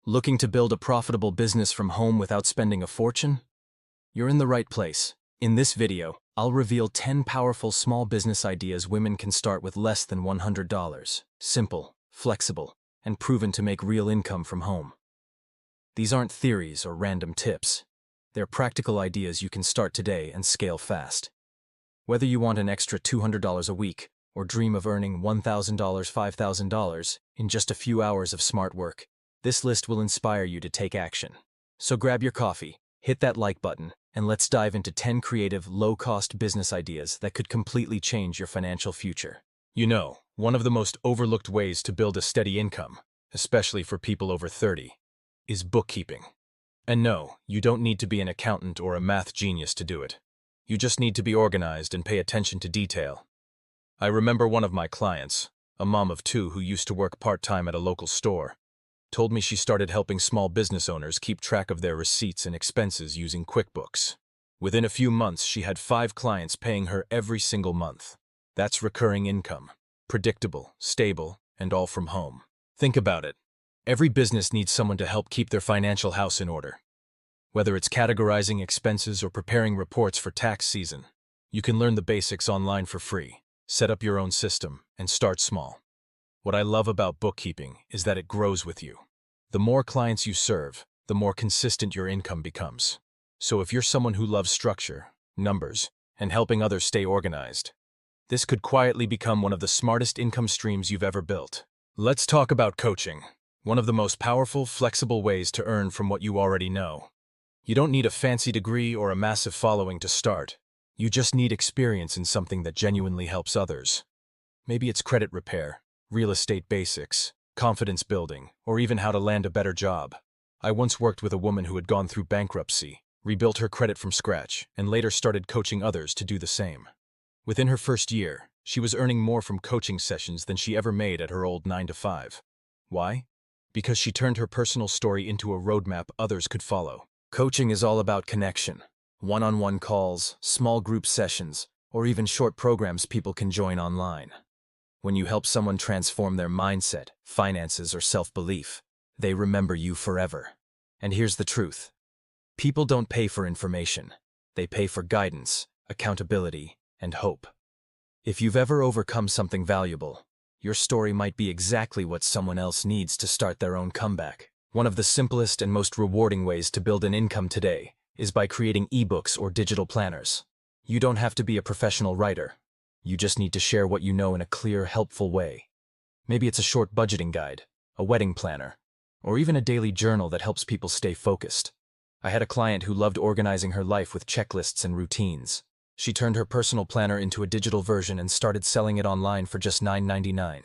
Looking to build a profitable business from home without spending a fortune? You're in the right place. In this video, I'll reveal 10 powerful small business ideas women can start with less than $100. Simple, flexible, and proven to make real income from home. These aren't theories or random tips. They're practical ideas you can start today and scale fast. Whether you want an extra $200 a week or dream of earning $1,000, $5,000 in just a few hours of smart work, this list will inspire you to take action. So grab your coffee, hit that like button, and let's dive into 10 creative, low-cost business ideas that could completely change your financial future. You know, one of the most overlooked ways to build a steady income, especially for people over 30, is bookkeeping. And no, you don't need to be an accountant or a math genius to do it. You just need to be organized and pay attention to detail. I remember one of my clients, a mom of two who used to work part-time at a local store, told me she started helping small business owners keep track of their receipts and expenses using QuickBooks. Within a few months, she had 5 clients paying her every single month. That's recurring income. Predictable, stable, and all from home. Think about it. Every business needs someone to help keep their financial house in order. Whether it's categorizing expenses or preparing reports for tax season, you can learn the basics online for free. Set up your own system and start small. What I love about bookkeeping is that it grows with you. The more clients you serve, the more consistent your income becomes. So if you're someone who loves structure, numbers, and helping others stay organized, this could quietly become one of the smartest income streams you've ever built. Let's talk about coaching, one of the most powerful, flexible ways to earn from what you already know. You don't need a fancy degree or a massive following to start. You just need experience in something that genuinely helps others. Maybe it's credit repair, real estate basics, confidence building, or even how to land a better job. I once worked with a woman who had gone through bankruptcy, rebuilt her credit from scratch, and later started coaching others to do the same. Within her first year, she was earning more from coaching sessions than she ever made at her old 9-to-5. Why? Because she turned her personal story into a roadmap others could follow. Coaching is all about connection. One-on-one calls, small group sessions, or even short programs people can join online. When you help someone transform their mindset, finances, or self-belief, they remember you forever. And here's the truth. People don't pay for information. They pay for guidance, accountability, and hope. If you've ever overcome something valuable, your story might be exactly what someone else needs to start their own comeback. One of the simplest and most rewarding ways to build an income today is by creating ebooks or digital planners. You don't have to be a professional writer. You just need to share what you know in a clear, helpful way. Maybe it's a short budgeting guide, a wedding planner, or even a daily journal that helps people stay focused. I had a client who loved organizing her life with checklists and routines. She turned her personal planner into a digital version and started selling it online for just $9.99.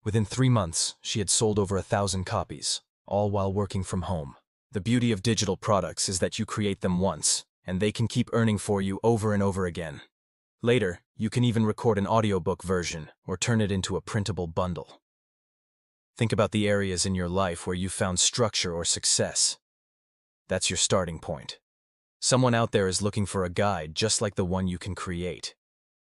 Within 3 months, she had sold over 1,000 copies, all while working from home. The beauty of digital products is that you create them once, and they can keep earning for you over and over again. Later, you can even record an audiobook version or turn it into a printable bundle. Think about the areas in your life where you found structure or success. That's your starting point. Someone out there is looking for a guide just like the one you can create.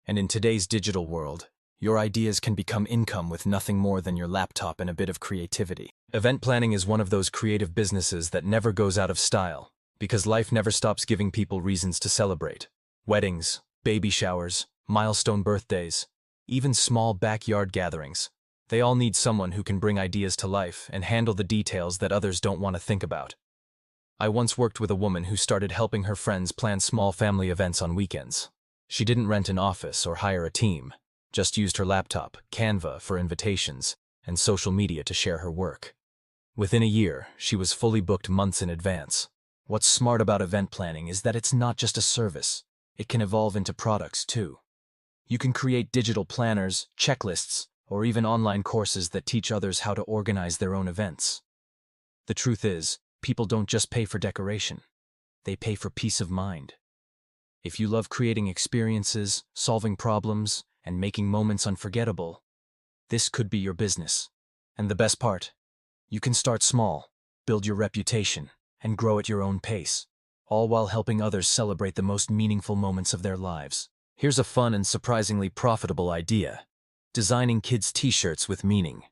And in today's digital world, your ideas can become income with nothing more than your laptop and a bit of creativity. Event planning is one of those creative businesses that never goes out of style, because life never stops giving people reasons to celebrate. Weddings, baby showers, milestone birthdays, even small backyard gatherings. They all need someone who can bring ideas to life and handle the details that others don't want to think about. I once worked with a woman who started helping her friends plan small family events on weekends. She didn't rent an office or hire a team, just used her laptop, Canva for invitations, and social media to share her work. Within a year, she was fully booked months in advance. What's smart about event planning is that it's not just a service. It can evolve into products too. You can create digital planners, checklists, or even online courses that teach others how to organize their own events. The truth is, people don't just pay for decoration. They pay for peace of mind. If you love creating experiences, solving problems, and making moments unforgettable, this could be your business. And the best part, you can start small, build your reputation, and grow at your own pace, all while helping others celebrate the most meaningful moments of their lives. Here's a fun and surprisingly profitable idea: designing kids' t-shirts with meaning.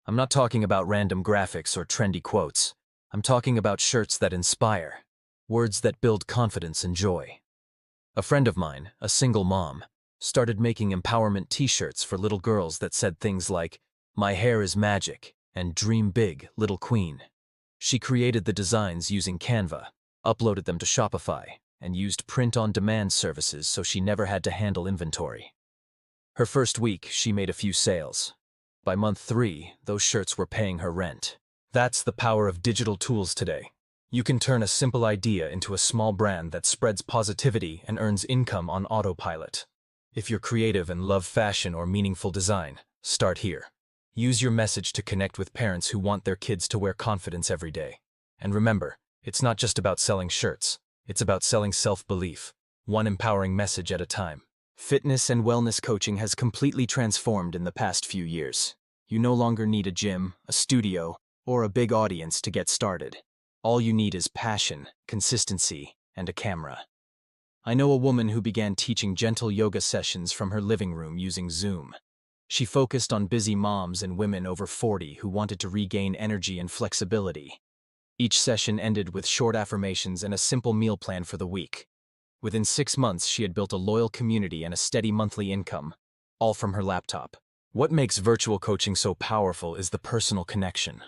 I'm not talking about random graphics or trendy quotes. I'm talking about shirts that inspire, words that build confidence and joy. A friend of mine, a single mom, started making empowerment t-shirts for little girls that said things like, "My hair is magic," and "Dream big, little queen." She created the designs using Canva, uploaded them to Shopify, and used print-on-demand services so she never had to handle inventory. Her first week, she made a few sales. By month 3, those shirts were paying her rent. That's the power of digital tools today. You can turn a simple idea into a small brand that spreads positivity and earns income on autopilot. If you're creative and love fashion or meaningful design, start here. Use your message to connect with parents who want their kids to wear confidence every day. And remember, it's not just about selling shirts. It's about selling self-belief, one empowering message at a time. Fitness and wellness coaching has completely transformed in the past few years. You no longer need a gym, a studio, or a big audience to get started. All you need is passion, consistency, and a camera. I know a woman who began teaching gentle yoga sessions from her living room using Zoom. She focused on busy moms and women over 40 who wanted to regain energy and flexibility. Each session ended with short affirmations and a simple meal plan for the week. Within 6 months, she had built a loyal community and a steady monthly income, all from her laptop. What makes virtual coaching so powerful is the personal connection.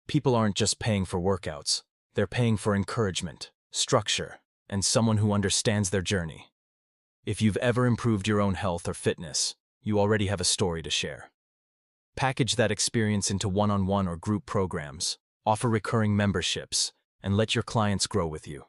People aren't just paying for workouts. They're paying for encouragement, structure, and someone who understands their journey. If you've ever improved your own health or fitness, you already have a story to share. Package that experience into one-on-one or group programs, offer recurring memberships, and let your clients grow with you.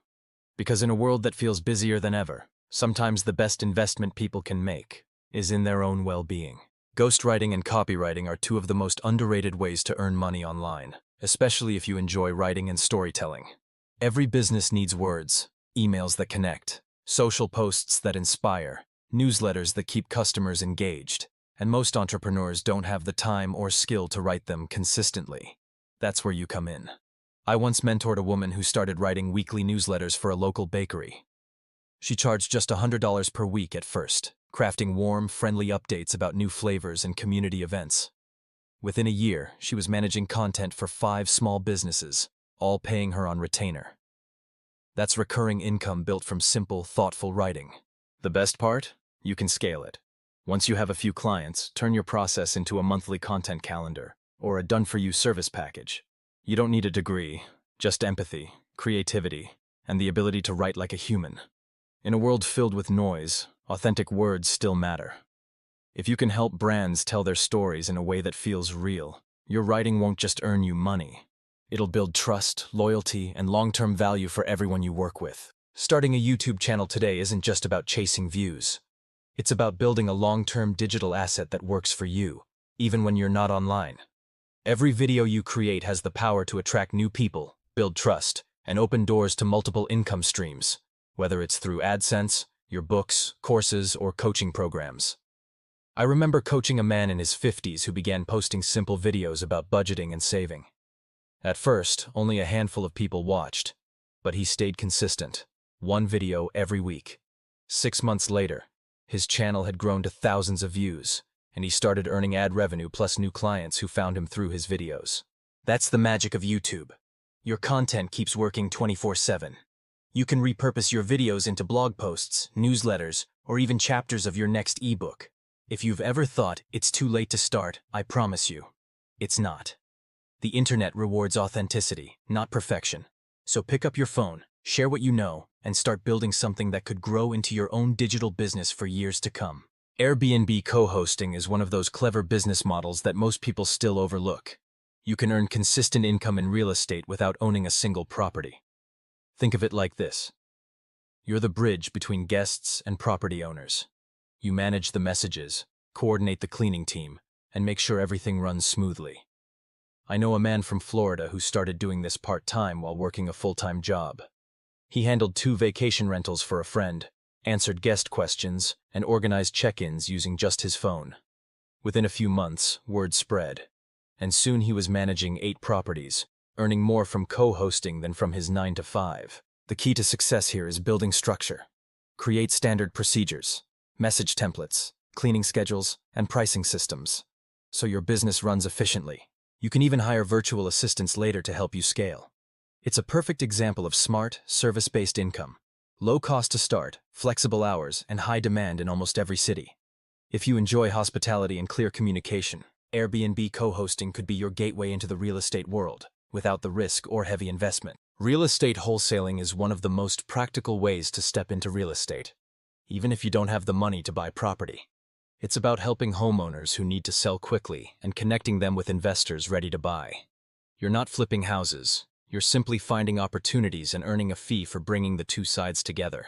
Because in a world that feels busier than ever, sometimes the best investment people can make is in their own well-being. Ghostwriting and copywriting are two of the most underrated ways to earn money online, especially if you enjoy writing and storytelling. Every business needs words, emails that connect, social posts that inspire, newsletters that keep customers engaged, and most entrepreneurs don't have the time or skill to write them consistently. That's where you come in. I once mentored a woman who started writing weekly newsletters for a local bakery. She charged just $100 per week at first, crafting warm, friendly updates about new flavors and community events. Within a year, she was managing content for 5 small businesses, all paying her on retainer. That's recurring income built from simple, thoughtful writing. The best part? You can scale it. Once you have a few clients, turn your process into a monthly content calendar or a done-for-you service package. You don't need a degree, just empathy, creativity, and the ability to write like a human. In a world filled with noise, authentic words still matter. If you can help brands tell their stories in a way that feels real, your writing won't just earn you money. It'll build trust, loyalty, and long-term value for everyone you work with. Starting a YouTube channel today isn't just about chasing views. It's about building a long-term digital asset that works for you, even when you're not online. Every video you create has the power to attract new people, build trust, and open doors to multiple income streams, whether it's through AdSense, your books, courses, or coaching programs. I remember coaching a man in his 50s who began posting simple videos about budgeting and saving. At first, only a handful of people watched, but he stayed consistent, one video every week. 6 months later, his channel had grown to thousands of views, and he started earning ad revenue plus new clients who found him through his videos. That's the magic of YouTube. Your content keeps working 24/7. You can repurpose your videos into blog posts, newsletters, or even chapters of your next ebook. If you've ever thought it's too late to start, I promise you, it's not. The internet rewards authenticity, not perfection. So pick up your phone, share what you know, and start building something that could grow into your own digital business for years to come. Airbnb co-hosting is one of those clever business models that most people still overlook. You can earn consistent income in real estate without owning a single property. Think of it like this. You're the bridge between guests and property owners. You manage the messages, coordinate the cleaning team, and make sure everything runs smoothly. I know a man from Florida who started doing this part-time while working a full-time job. He handled 2 vacation rentals for a friend, answered guest questions, and organized check-ins using just his phone. Within a few months, word spread, and soon he was managing 8 properties, earning more from co-hosting than from his 9-to-5. The key to success here is building structure. Create standard procedures, message templates, cleaning schedules, and pricing systems, so your business runs efficiently. You can even hire virtual assistants later to help you scale. It's a perfect example of smart, service-based income. Low cost to start, flexible hours, and high demand in almost every city. If you enjoy hospitality and clear communication, Airbnb co-hosting could be your gateway into the real estate world, without the risk or heavy investment. Real estate wholesaling is one of the most practical ways to step into real estate, even if you don't have the money to buy property. It's about helping homeowners who need to sell quickly and connecting them with investors ready to buy. You're not flipping houses, you're simply finding opportunities and earning a fee for bringing the two sides together.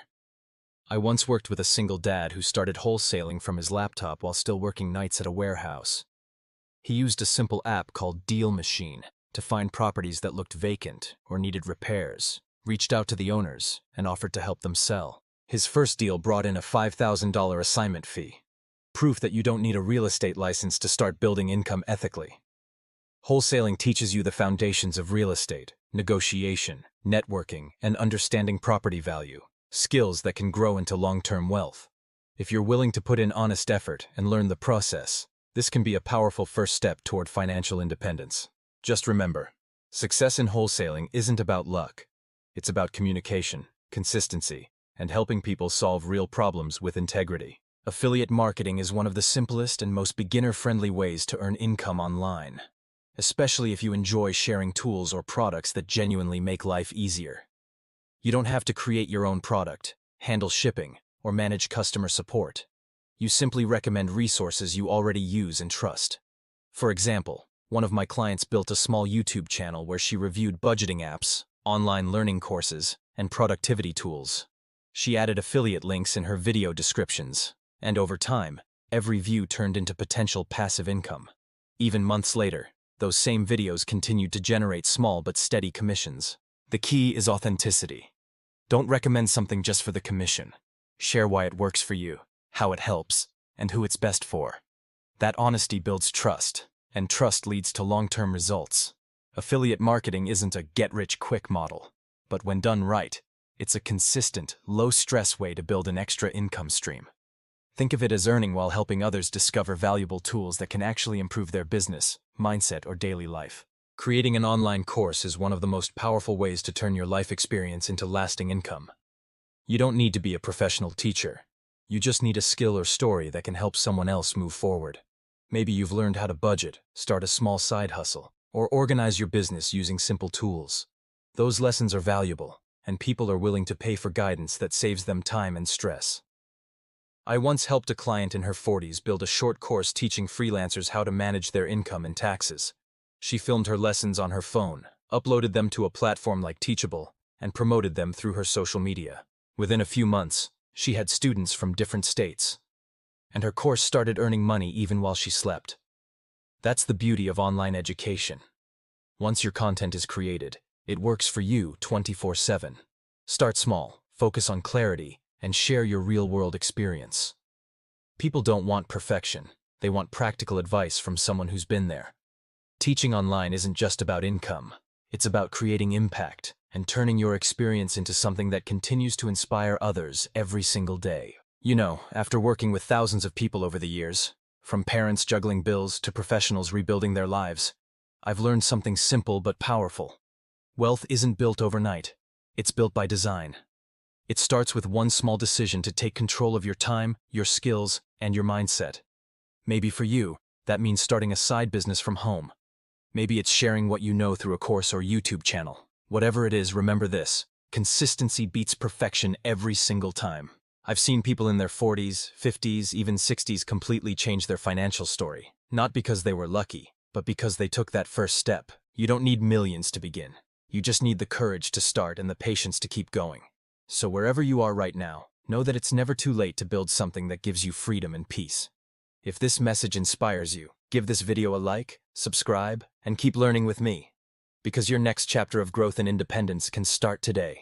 I once worked with a single dad who started wholesaling from his laptop while still working nights at a warehouse. He used a simple app called Deal Machine to find properties that looked vacant or needed repairs, reached out to the owners, and offered to help them sell. His first deal brought in a $5,000 assignment fee. Proof that you don't need a real estate license to start building income ethically. Wholesaling teaches you the foundations of real estate, negotiation, networking, and understanding property value, skills that can grow into long-term wealth. If you're willing to put in honest effort and learn the process, this can be a powerful first step toward financial independence. Just remember, success in wholesaling isn't about luck. It's about communication, consistency, and helping people solve real problems with integrity. Affiliate marketing is one of the simplest and most beginner-friendly ways to earn income online, especially if you enjoy sharing tools or products that genuinely make life easier. You don't have to create your own product, handle shipping, or manage customer support. You simply recommend resources you already use and trust. For example, one of my clients built a small YouTube channel where she reviewed budgeting apps, online learning courses, and productivity tools. She added affiliate links in her video descriptions, and over time, every view turned into potential passive income. Even months later, those same videos continued to generate small but steady commissions. The key is authenticity. Don't recommend something just for the commission. Share why it works for you, how it helps, and who it's best for. That honesty builds trust, and trust leads to long-term results. Affiliate marketing isn't a get-rich-quick model, but when done right, it's a consistent, low-stress way to build an extra income stream. Think of it as earning while helping others discover valuable tools that can actually improve their business, mindset, or daily life. Creating an online course is one of the most powerful ways to turn your life experience into lasting income. You don't need to be a professional teacher. You just need a skill or story that can help someone else move forward. Maybe you've learned how to budget, start a small side hustle, or organize your business using simple tools. Those lessons are valuable, and people are willing to pay for guidance that saves them time and stress. I once helped a client in her 40s build a short course teaching freelancers how to manage their income and taxes. She filmed her lessons on her phone, uploaded them to a platform like Teachable, and promoted them through her social media. Within a few months, she had students from different states, and her course started earning money even while she slept. That's the beauty of online education. Once your content is created, it works for you 24/7. Start small, focus on clarity, and share your real-world experience. People don't want perfection. They want practical advice from someone who's been there. Teaching online isn't just about income. It's about creating impact and turning your experience into something that continues to inspire others every single day. You know, after working with thousands of people over the years, from parents juggling bills to professionals rebuilding their lives, I've learned something simple but powerful. Wealth isn't built overnight. It's built by design. It starts with one small decision to take control of your time, your skills, and your mindset. Maybe for you, that means starting a side business from home. Maybe it's sharing what you know through a course or YouTube channel. Whatever it is, remember this: consistency beats perfection every single time. I've seen people in their 40s, 50s, even 60s completely change their financial story. Not because they were lucky, but because they took that first step. You don't need millions to begin. You just need the courage to start and the patience to keep going. So wherever you are right now, know that it's never too late to build something that gives you freedom and peace. If this message inspires you, give this video a like, subscribe, and keep learning with me. Because your next chapter of growth and independence can start today.